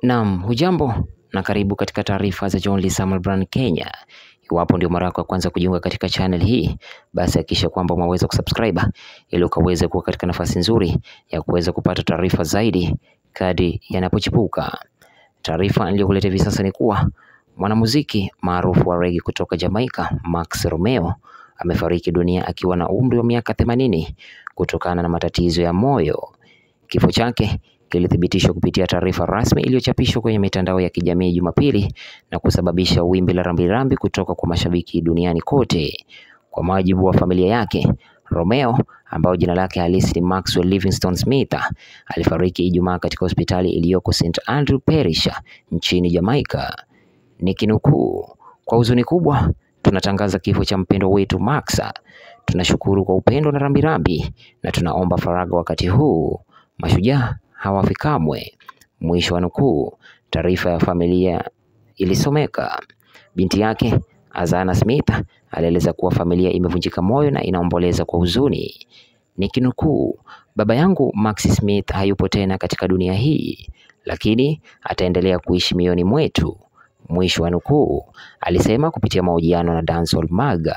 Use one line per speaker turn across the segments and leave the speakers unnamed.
Naam, hujambo na karibu katika taarifa za John Lee Samuel Brand Kenya. Iwapo ndio mara yako ya kwanza kujiunga katika channel hii, basi hakikisha kwamba umeweza kusubscribe ili ukaweze kuwa katika nafasi nzuri ya kuweza kupata taarifa zaidi kadri yanapochipuka. Taarifa niliyokuletea hivi sasa ni kuwa mwanamuziki maarufu wa reggae kutoka Jamaica, Max Romeo amefariki dunia akiwa na umri wa miaka 80 kutokana na matatizo ya moyo. Kifo chake kilithibitishwa kupitia taarifa rasmi iliyochapishwa kwenye mitandao ya kijamii Jumapili na kusababisha wimbi la rambirambi kutoka kwa mashabiki duniani kote. Kwa mujibu wa familia yake, Romeo ambao jina lake halisi ni Maxwell Livingston Smith alifariki Ijumaa katika hospitali iliyoko St Andrew Parish nchini Jamaica. Nikinukuu, "Kwa huzuni kubwa tunatangaza kifo cha mpendwa wetu Max. Tunashukuru kwa upendo na rambirambi na tunaomba faraga wakati huu. Mashujaa hawafi kamwe." Mwisho wa nukuu. Taarifa ya familia ilisomeka. Binti yake Azana Smith alieleza kuwa familia imevunjika moyo na inaomboleza kwa huzuni. Nikinukuu, "Baba yangu Max Smith hayupo tena katika dunia hii, lakini ataendelea kuishi mioyoni mwetu." Mwisho wa nukuu, alisema kupitia mahojiano na Dancehall Mag.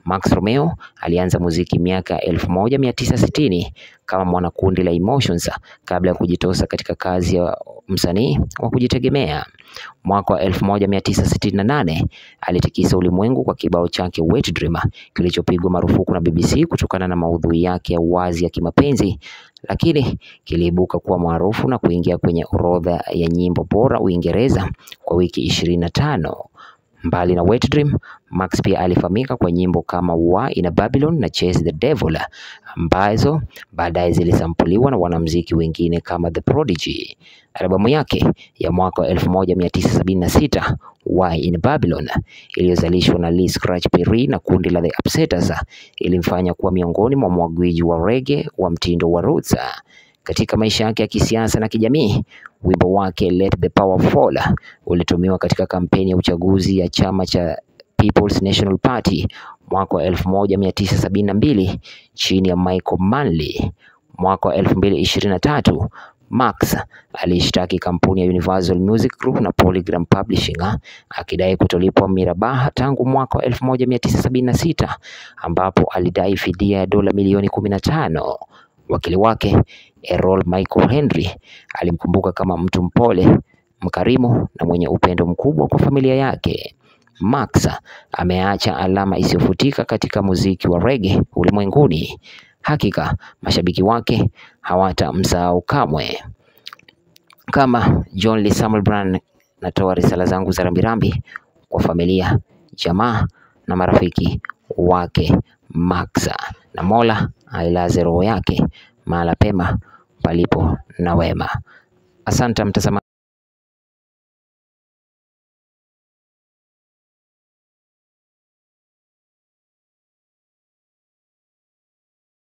Max Romeo alianza muziki miaka 1960 kama mwanakundi la Emotions kabla ya kujitosa katika kazi ya msanii wa kujitegemea. Mwaka wa 1968 alitikisa ulimwengu kwa kibao chake Wet Dream kilichopigwa marufuku na BBC kutokana na maudhui yake ya wazi ya kimapenzi, lakini kiliibuka kuwa maarufu na kuingia kwenye orodha ya nyimbo bora Uingereza kwa wiki 25. Mbali na Wet Dream, Max pia alifahamika kwa nyimbo kama War in Babylon na Chase the Devil ambazo baadaye zilisampuliwa na wanamuziki wengine kama The Prodigy. Albamu yake ya mwaka wa 1976 War in Babylon iliyozalishwa na Lee Scratch Perry na kundi la The Upsetters ilimfanya kuwa miongoni mwa magwiji wa reggae wa mtindo wa roots. Katika maisha yake ya kisiasa na kijamii, wimbo wake Let the Power Fall ulitumiwa katika kampeni ya uchaguzi ya chama cha People's National Party mwaka wa 1972 chini ya Michael Manley. Mwaka wa 2023, Max alishtaki kampuni ya Universal Music Group na Polygram Publishing akidai kutolipwa mirabaha tangu mwaka wa 1976 ambapo alidai fidia ya dola milioni 15. Wakili wake Errol Michael Henry alimkumbuka kama mtu mpole, mkarimu na mwenye upendo mkubwa kwa familia yake. Max ameacha alama isiyofutika katika muziki wa reggae ulimwenguni. Hakika mashabiki wake hawatamsahau kamwe. Kama John Lee Samuel Brand, natoa risala zangu za rambirambi kwa familia, jamaa na marafiki wake Max, na Mola ailaze roho yake mahala pema palipo na wema. Asante mtazamaji.